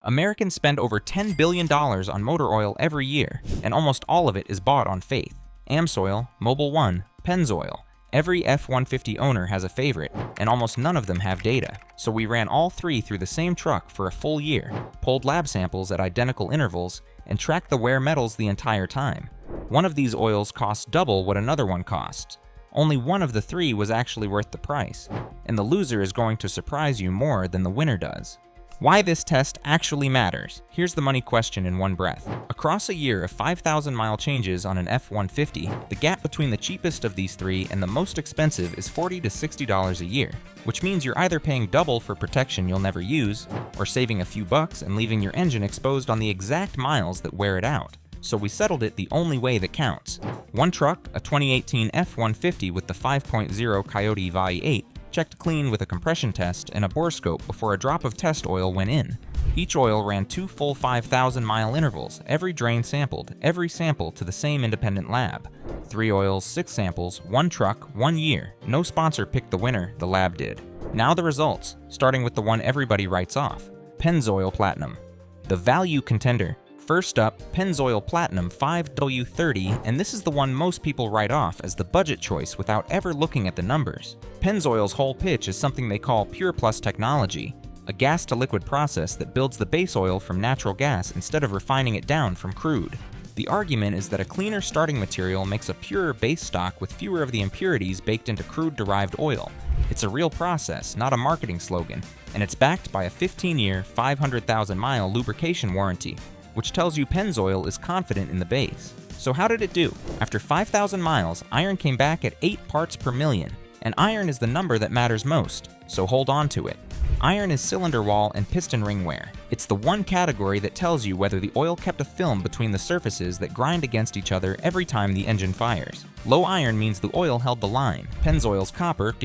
Americans spend over $10 billion on motor oil every year, and almost all of it is bought on faith. Amsoil, Mobil 1, Pennzoil. Every F-150 owner has a favorite, and almost none of them have data. So we ran all three through the same truck for a full year, pulled lab samples at identical intervals, and tracked the wear metals the entire time. One of these oils costs double what another one costs. Only one of the three was actually worth the price, and the loser is going to surprise you more than the winner does. Why this test actually matters. Here's the money question in one breath. Across a year of 5,000-mile changes on an F-150, the gap between the cheapest of these three and the most expensive is $40 to $60 a year, which means you're either paying double for protection you'll never use, or saving a few bucks and leaving your engine exposed on the exact miles that wear it out. So we settled it the only way that counts. One truck, a 2018 F-150 with the 5.0 Coyote VAI-8, checked clean with a compression test and a bore scope before a drop of test oil went in. Each oil ran 2 full 5,000-mile intervals, every drain sampled, every sample to the same independent lab. 3 oils, 6 samples, 1 truck, 1 year. No sponsor picked the winner, the lab did. Now the results, starting with the one everybody writes off, Pennzoil Platinum. The value contender. First up, Pennzoil Platinum 5W30, and this is the one most people write off as the budget choice without ever looking at the numbers. Pennzoil's whole pitch is something they call Pure Plus technology, a gas-to-liquid process that builds the base oil from natural gas instead of refining it down from crude. The argument is that a cleaner starting material makes a purer base stock with fewer of the impurities baked into crude-derived oil. It's a real process, not a marketing slogan, and it's backed by a 15-year, 500,000-mile lubrication warranty, which tells you Pennzoil is confident in the base. So how did it do? After 5,000 miles, iron came back at 8 parts per million, and iron is the number that matters most, so hold on to it. Iron is cylinder wall and piston ring wear. It's the one category that tells you whether the oil kept a film between the surfaces that grind against each other every time the engine fires. Low iron means the oil held the line. Pennzoil's copper,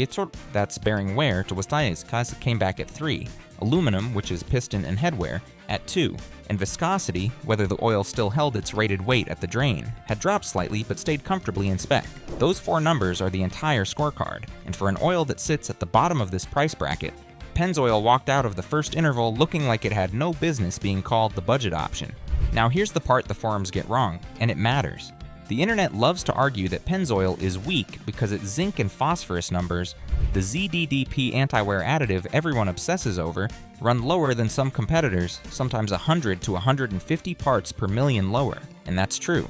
that's bearing wear to Wastai's, came back at 3. Aluminum, which is piston and head wear, at 2. And viscosity, whether the oil still held its rated weight at the drain, had dropped slightly but stayed comfortably in spec. Those 4 numbers are the entire scorecard, and for an oil that sits at the bottom of this price bracket, Pennzoil walked out of the first interval looking like it had no business being called the budget option. Now here's the part the forums get wrong, and it matters. The internet loves to argue that Pennzoil is weak because its zinc and phosphorus numbers, the ZDDP anti-wear additive everyone obsesses over, run lower than some competitors, sometimes 100 to 150 parts per million lower, and that's true.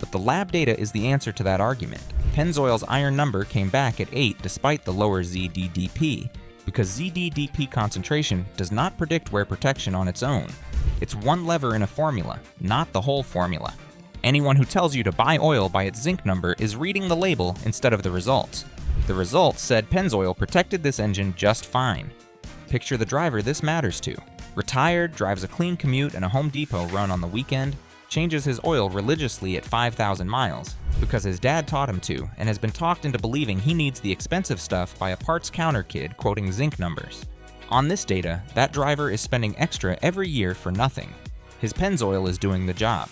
But the lab data is the answer to that argument. Pennzoil's iron number came back at 8 despite the lower ZDDP, because ZDDP concentration does not predict wear protection on its own. It's one lever in a formula, not the whole formula. Anyone who tells you to buy oil by its zinc number is reading the label instead of the results. The results said Pennzoil protected this engine just fine. Picture the driver this matters to. Retired, drives a clean commute and a Home Depot run on the weekend, changes his oil religiously at 5,000 miles because his dad taught him to, and has been talked into believing he needs the expensive stuff by a parts counter kid quoting zinc numbers. On this data, that driver is spending extra every year for nothing. His Pennzoil is doing the job.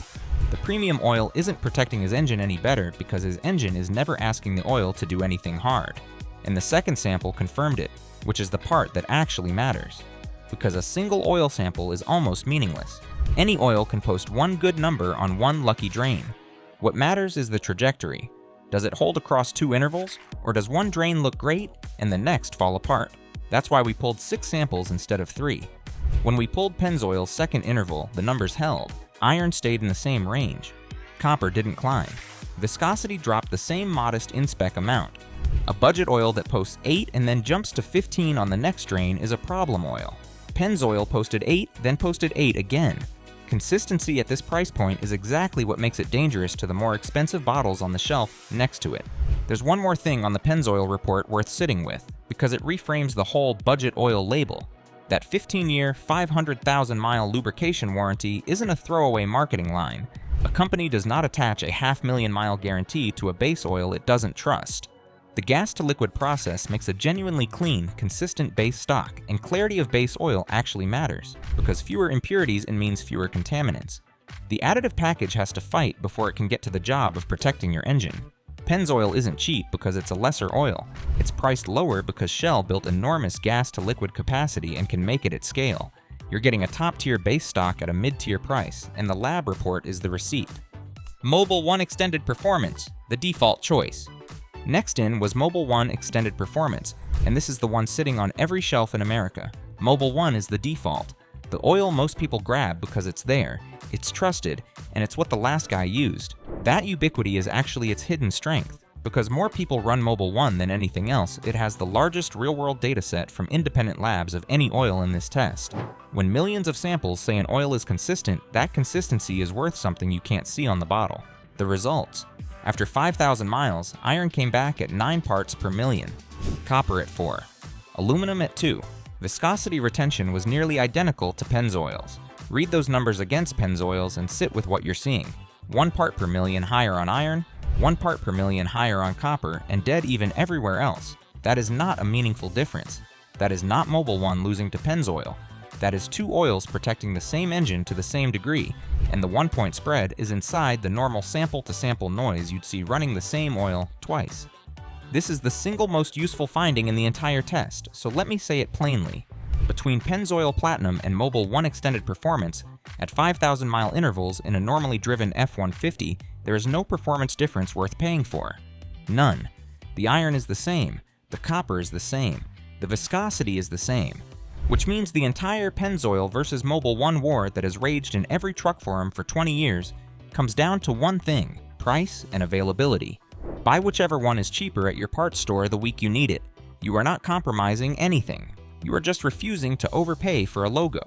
The premium oil isn't protecting his engine any better because his engine is never asking the oil to do anything hard. And the second sample confirmed it, which is the part that actually matters. Because a single oil sample is almost meaningless. Any oil can post one good number on one lucky drain. What matters is the trajectory. Does it hold across 2 intervals, or does one drain look great and the next fall apart? That's why we pulled 6 samples instead of 3. When we pulled Pennzoil's second interval, the numbers held. Iron stayed in the same range. Copper didn't climb. Viscosity dropped the same modest in-spec amount. A budget oil that posts 8 and then jumps to 15 on the next drain is a problem oil. Pennzoil posted 8, then posted 8 again. Consistency at this price point is exactly what makes it dangerous to the more expensive bottles on the shelf next to it. There's one more thing on the Pennzoil report worth sitting with, because it reframes the whole budget oil label. That 15-year, 500,000-mile lubrication warranty isn't a throwaway marketing line. A company does not attach a 500,000-mile guarantee to a base oil it doesn't trust. The gas-to-liquid process makes a genuinely clean, consistent base stock, and clarity of base oil actually matters, because fewer impurities means fewer contaminants. The additive package has to fight before it can get to the job of protecting your engine. Pennzoil isn't cheap because it's a lesser oil. It's priced lower because Shell built enormous gas-to-liquid capacity and can make it at scale. You're getting a top-tier base stock at a mid-tier price, and the lab report is the receipt. Mobil 1 Extended Performance, the default choice. Next in was Mobil 1 Extended Performance, and this is the one sitting on every shelf in America. Mobil 1 is the default. The oil most people grab because it's there, it's trusted, and it's what the last guy used. That ubiquity is actually its hidden strength. Because more people run Mobil 1 than anything else, it has the largest real-world dataset from independent labs of any oil in this test. When millions of samples say an oil is consistent, that consistency is worth something you can't see on the bottle. The results. After 5,000 miles, iron came back at 9 parts per million, copper at 4, aluminum at 2. Viscosity retention was nearly identical to Pennzoil's. Read those numbers against Pennzoil's and sit with what you're seeing. 1 part per million higher on iron, 1 part per million higher on copper, and dead even everywhere else. That is not a meaningful difference. That is not Mobil 1 losing to Pennzoil. That is 2 oils protecting the same engine to the same degree, and the 1-point spread is inside the normal sample-to-sample noise you'd see running the same oil twice. This is the single most useful finding in the entire test, so let me say it plainly. Between Pennzoil Platinum and Mobil 1 Extended Performance, at 5,000-mile intervals in a normally driven F-150, there is no performance difference worth paying for. None. The iron is the same, the copper is the same, the viscosity is the same. Which means the entire Pennzoil versus Mobil 1 war that has raged in every truck forum for 20 years comes down to one thing: price and availability. Buy whichever one is cheaper at your parts store the week you need it. You are not compromising anything. You are just refusing to overpay for a logo.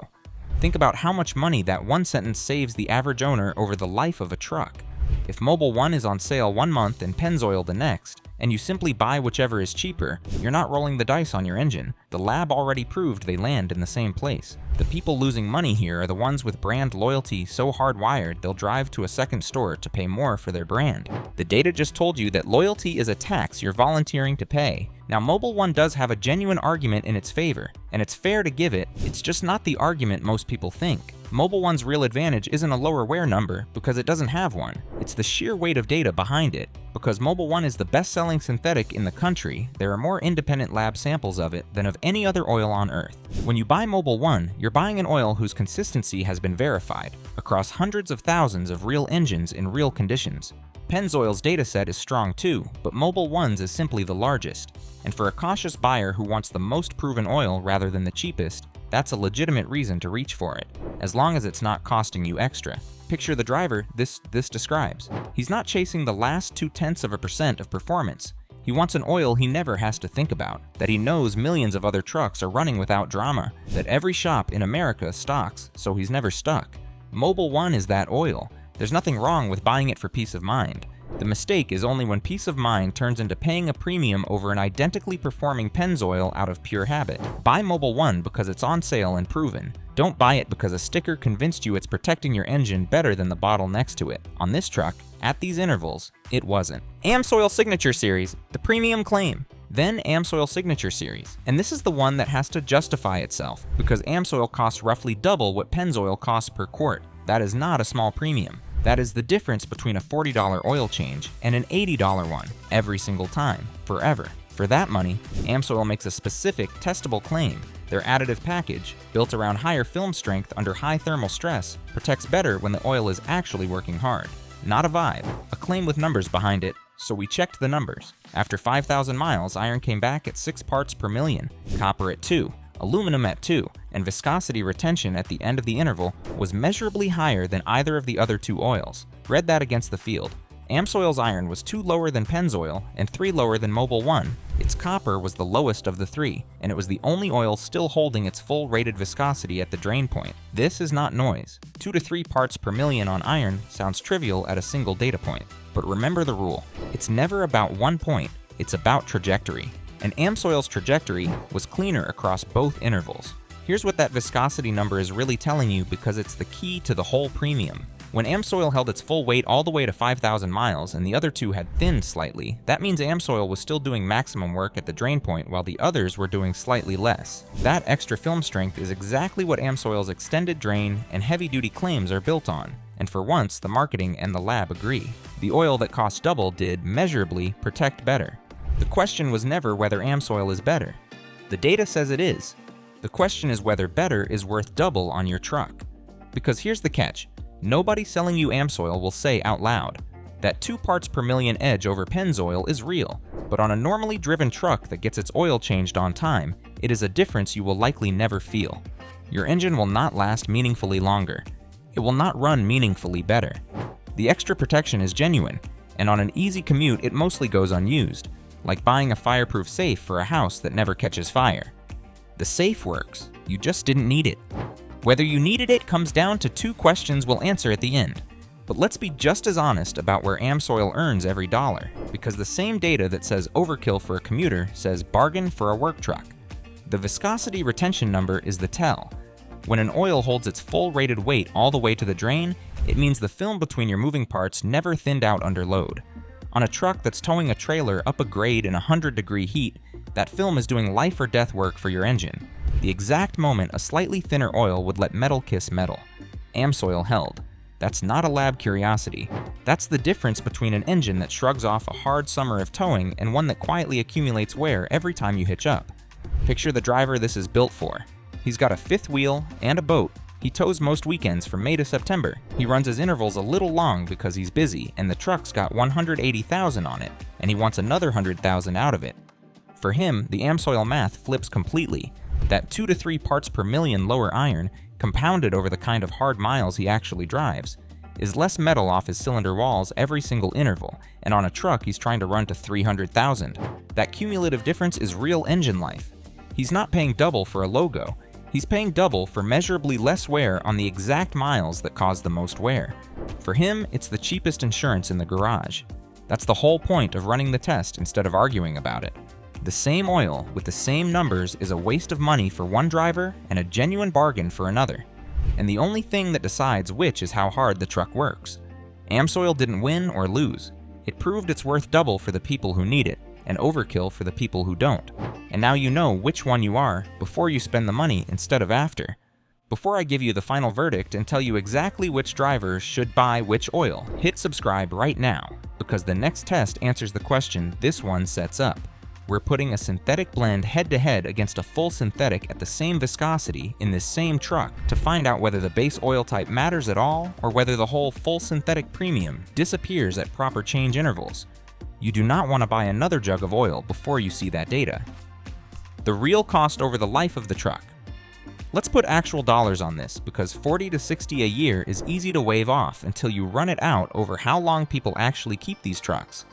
Think about how much money that one sentence saves the average owner over the life of a truck. If Mobil 1 is on sale 1 month and Pennzoil the next, and you simply buy whichever is cheaper, you're not rolling the dice on your engine. The lab already proved they land in the same place. The people losing money here are the ones with brand loyalty so hardwired they'll drive to a second store to pay more for their brand. The data just told you that loyalty is a tax you're volunteering to pay. Now, Mobil 1 does have a genuine argument in its favor, and it's fair to give it. It's just not the argument most people think. Mobil 1's real advantage isn't a lower wear number, because it doesn't have one. It's the sheer weight of data behind it. Because Mobil 1 is the best-selling synthetic in the country, there are more independent lab samples of it than of any other oil on Earth. When you buy Mobil 1, you're buying an oil whose consistency has been verified across hundreds of thousands of real engines in real conditions. Pennzoil's dataset is strong too, but Mobil 1's is simply the largest. And for a cautious buyer who wants the most proven oil rather than the cheapest, that's a legitimate reason to reach for it, as long as it's not costing you extra. Picture the driver this describes. He's not chasing the last 0.2% of performance. He wants an oil he never has to think about, that he knows millions of other trucks are running without drama, that every shop in America stocks, so he's never stuck. Mobil 1 is that oil. There's nothing wrong with buying it for peace of mind. The mistake is only when peace of mind turns into paying a premium over an identically performing Pennzoil out of pure habit. Buy Mobil 1 because it's on sale and proven. Don't buy it because a sticker convinced you it's protecting your engine better than the bottle next to it. On this truck, at these intervals, it wasn't. Amsoil Signature Series, the premium claim. Then Amsoil Signature Series, and this is the one that has to justify itself, because Amsoil costs roughly double what Pennzoil costs per quart. That is not a small premium. That is the difference between a $40 oil change and an $80 one, every single time, forever. For that money, Amsoil makes a specific, testable claim. Their additive package, built around higher film strength under high thermal stress, protects better when the oil is actually working hard. Not a vibe, a claim with numbers behind it, so we checked the numbers. After 5,000 miles, iron came back at 6 parts per million, copper at 2, aluminum at 2, and viscosity retention at the end of the interval was measurably higher than either of the other 2 oils. Read that against the field. Amsoil's iron was 2 lower than Pennzoil and 3 lower than Mobil 1. Its copper was the lowest of the 3, and it was the only oil still holding its full rated viscosity at the drain point. This is not noise. 2 to 3 parts per million on iron sounds trivial at a single data point. But remember the rule. It's never about 1 point, it's about trajectory. And Amsoil's trajectory was cleaner across both intervals. Here's what that viscosity number is really telling you, because it's the key to the whole premium. When Amsoil held its full weight all the way to 5,000 miles and the other 2 had thinned slightly, that means Amsoil was still doing maximum work at the drain point while the others were doing slightly less. That extra film strength is exactly what Amsoil's extended drain and heavy-duty claims are built on. And for once, the marketing and the lab agree. The oil that cost double did, measurably, protect better. The question was never whether Amsoil is better. The data says it is. The question is whether better is worth double on your truck. Because here's the catch, nobody selling you Amsoil will say out loud, that 2 parts per million edge over Pennzoil is real, but on a normally driven truck that gets its oil changed on time, it is a difference you will likely never feel. Your engine will not last meaningfully longer. It will not run meaningfully better. The extra protection is genuine, and on an easy commute it mostly goes unused, like buying a fireproof safe for a house that never catches fire. The safe works, you just didn't need it. Whether you needed it comes down to 2 questions we'll answer at the end. But let's be just as honest about where Amsoil earns every dollar, because the same data that says overkill for a commuter says bargain for a work truck. The viscosity retention number is the tell. When an oil holds its full rated weight all the way to the drain, it means the film between your moving parts never thinned out under load. On a truck that's towing a trailer up a grade in 100-degree heat, that film is doing life or death work for your engine. The exact moment a slightly thinner oil would let metal kiss metal. Amsoil held. That's not a lab curiosity. That's the difference between an engine that shrugs off a hard summer of towing and one that quietly accumulates wear every time you hitch up. Picture the driver this is built for. He's got a 5th wheel and a boat. He tows most weekends from May to September. He runs his intervals a little long because he's busy and the truck's got 180,000 on it, and he wants another 100,000 out of it. For him, the Amsoil math flips completely. That 2 to 3 parts per million lower iron, compounded over the kind of hard miles he actually drives, is less metal off his cylinder walls every single interval, and on a truck he's trying to run to 300,000. That cumulative difference is real engine life. He's not paying double for a logo. He's paying double for measurably less wear on the exact miles that cause the most wear. For him, it's the cheapest insurance in the garage. That's the whole point of running the test instead of arguing about it. The same oil with the same numbers is a waste of money for one driver and a genuine bargain for another. And the only thing that decides which is how hard the truck works. Amsoil didn't win or lose. It proved it's worth double for the people who need it, and overkill for the people who don't. And now you know which one you are before you spend the money instead of after. Before I give you the final verdict and tell you exactly which drivers should buy which oil, hit subscribe right now, because the next test answers the question this one sets up. We're putting a synthetic blend head-to-head against a full synthetic at the same viscosity in this same truck to find out whether the base oil type matters at all or whether the whole full synthetic premium disappears at proper change intervals. You do not want to buy another jug of oil before you see that data. The real cost over the life of the truck. Let's put actual dollars on this because $40 to $60 a year is easy to wave off until you run it out over how long people actually keep these trucks.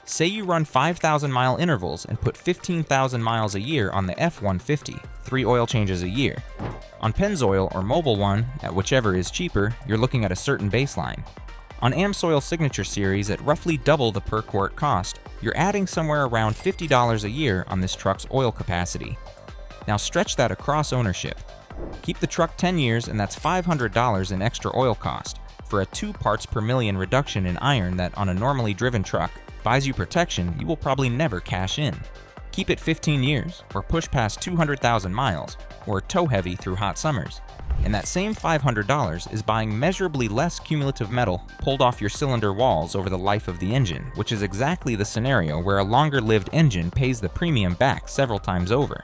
Say you run 5,000-mile intervals and put 15,000 miles a year on the F-150, 3 oil changes a year. On Pennzoil or Mobil one, at whichever is cheaper, you're looking at a certain baseline. On Amsoil Signature Series at roughly double the per quart cost, you're adding somewhere around $50 a year on this truck's oil capacity. Now stretch that across ownership. Keep the truck 10 years and that's $500 in extra oil cost for a 2 parts per million reduction in iron that on a normally driven truck buys you protection you will probably never cash in. Keep it 15 years, or push past 200,000 miles, or tow heavy through hot summers. And that same $500 is buying measurably less cumulative metal pulled off your cylinder walls over the life of the engine, which is exactly the scenario where a longer-lived engine pays the premium back several times over.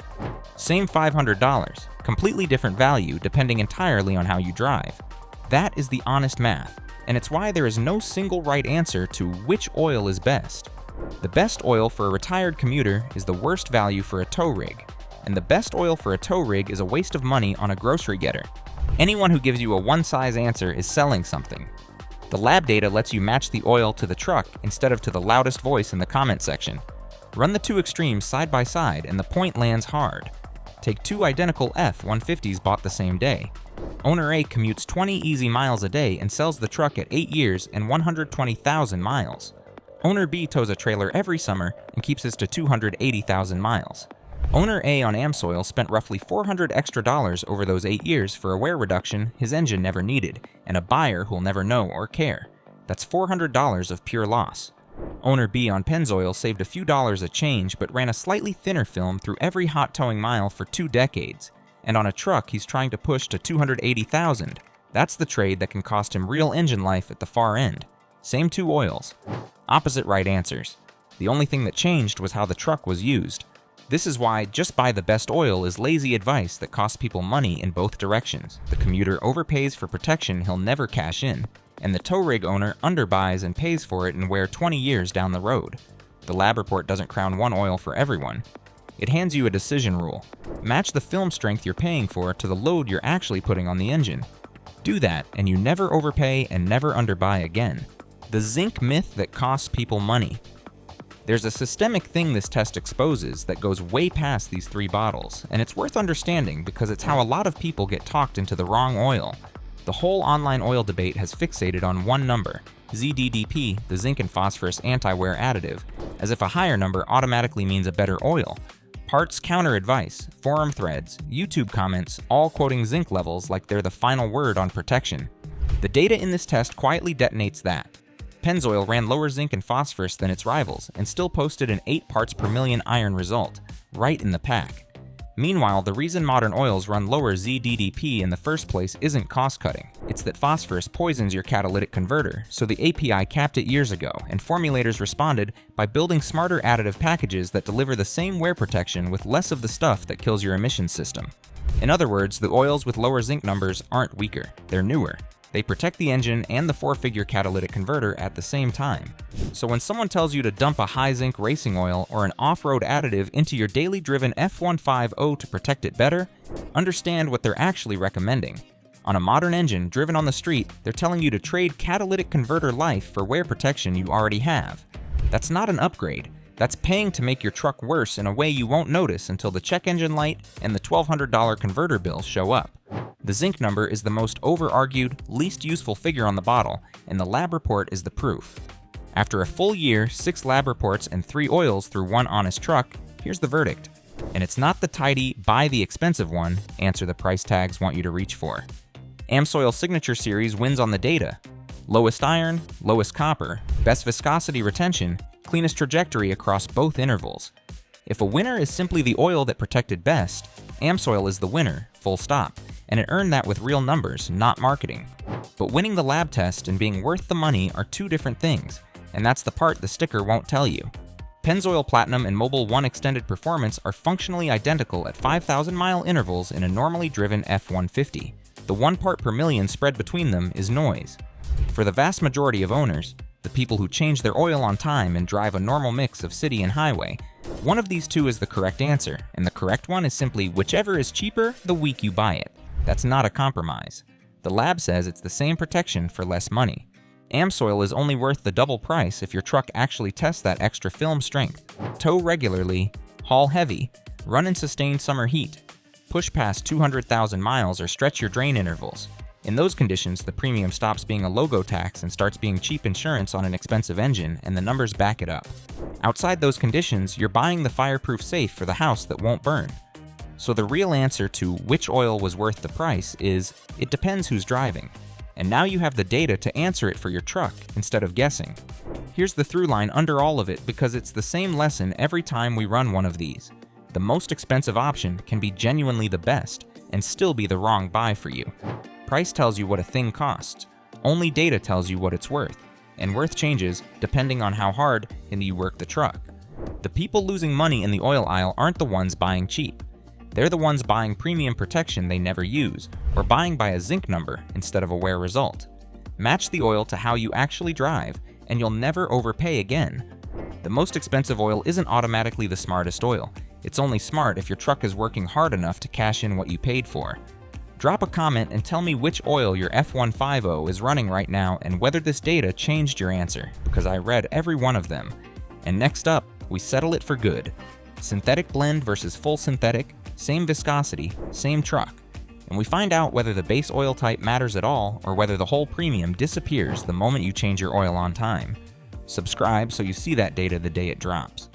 Same $500, completely different value depending entirely on how you drive. That is the honest math. And it's why there is no single right answer to which oil is best. The best oil for a retired commuter is the worst value for a tow rig, and the best oil for a tow rig is a waste of money on a grocery getter. Anyone who gives you a one-size answer is selling something. The lab data lets you match the oil to the truck instead of to the loudest voice in the comment section. Run the 2 extremes side by side and the point lands hard. Take 2 identical F-150s bought the same day. Owner A commutes 20 easy miles a day and sells the truck at 8 years and 120,000 miles. Owner B tows a trailer every summer and keeps his to 280,000 miles. Owner A on Amsoil spent roughly $400 extra over those 8 years for a wear reduction his engine never needed, and a buyer who'll never know or care. That's $400 of pure loss. Owner B on Pennzoil saved a few dollars a change but ran a slightly thinner film through every hot towing mile for 2 decades. And on a truck he's trying to push to 280,000. That's the trade that can cost him real engine life at the far end. Same 2 oils. Opposite right answers. The only thing that changed was how the truck was used. This is why just buy the best oil is lazy advice that costs people money in both directions. The commuter overpays for protection he'll never cash in, and the tow rig owner underbuys and pays for it in wear 20 years down the road. The lab report doesn't crown one oil for everyone. It hands you a decision rule. Match the film strength you're paying for to the load you're actually putting on the engine. Do that, and you never overpay and never underbuy again. The zinc myth that costs people money. There's a systemic thing this test exposes that goes way past these 3 bottles, and it's worth understanding because it's how a lot of people get talked into the wrong oil. The whole online oil debate has fixated on one number, ZDDP, the zinc and phosphorus anti-wear additive, as if a higher number automatically means a better oil. Parts counter advice, forum threads, YouTube comments, all quoting zinc levels like they're the final word on protection. The data in this test quietly detonates that. Pennzoil ran lower zinc and phosphorus than its rivals and still posted an 8 parts per million iron result, right in the pack. Meanwhile, the reason modern oils run lower ZDDP in the first place isn't cost-cutting. It's that phosphorus poisons your catalytic converter, so the API capped it years ago, and formulators responded by building smarter additive packages that deliver the same wear protection with less of the stuff that kills your emissions system. In other words, the oils with lower zinc numbers aren't weaker, they're newer. They protect the engine and the 4-figure catalytic converter at the same time. So when someone tells you to dump a high zinc racing oil or an off-road additive into your daily driven F-150 to protect it better, understand what they're actually recommending. On a modern engine driven on the street, they're telling you to trade catalytic converter life for wear protection you already have. That's not an upgrade. That's paying to make your truck worse in a way you won't notice until the check engine light and the $1,200 converter bill show up. The zinc number is the most over-argued, least useful figure on the bottle, and the lab report is the proof. After a full year, 6 lab reports, and 3 oils through 1 honest truck, here's the verdict. And it's not the tidy, buy the expensive one answer the price tags want you to reach for. Amsoil Signature Series wins on the data. Lowest iron, lowest copper, best viscosity retention, cleanest trajectory across both intervals. If a winner is simply the oil that protected best, Amsoil is the winner, full stop, and it earned that with real numbers, not marketing. But winning the lab test and being worth the money are 2 different things, and that's the part the sticker won't tell you. Pennzoil Platinum and Mobil 1 Extended Performance are functionally identical at 5,000-mile intervals in a normally driven F-150. The 1 part per million spread between them is noise. For the vast majority of owners, the people who change their oil on time and drive a normal mix of city and highway, one of these 2 is the correct answer, and the correct one is simply whichever is cheaper the week you buy it. That's not a compromise. The lab says it's the same protection for less money. Amsoil is only worth the double price if your truck actually tests that extra film strength. Tow regularly, haul heavy, run in sustained summer heat, push past 200,000 miles or stretch your drain intervals. In those conditions, the premium stops being a logo tax and starts being cheap insurance on an expensive engine, and the numbers back it up. Outside those conditions, you're buying the fireproof safe for the house that won't burn. So the real answer to which oil was worth the price is, it depends who's driving. And now you have the data to answer it for your truck instead of guessing. Here's the through line under all of it because it's the same lesson every time we run one of these. The most expensive option can be genuinely the best and still be the wrong buy for you. Price tells you what a thing costs. Only data tells you what it's worth, and worth changes depending on how hard you work the truck. The people losing money in the oil aisle aren't the ones buying cheap. They're the ones buying premium protection they never use, or buying by a zinc number instead of a wear result. Match the oil to how you actually drive, and you'll never overpay again. The most expensive oil isn't automatically the smartest oil. It's only smart if your truck is working hard enough to cash in what you paid for. Drop a comment and tell me which oil your F-150 is running right now and whether this data changed your answer, because I read every one of them. And next up, we settle it for good. Synthetic blend versus full synthetic, same viscosity, same truck. And we find out whether the base oil type matters at all or whether the whole premium disappears the moment you change your oil on time. Subscribe so you see that data the day it drops.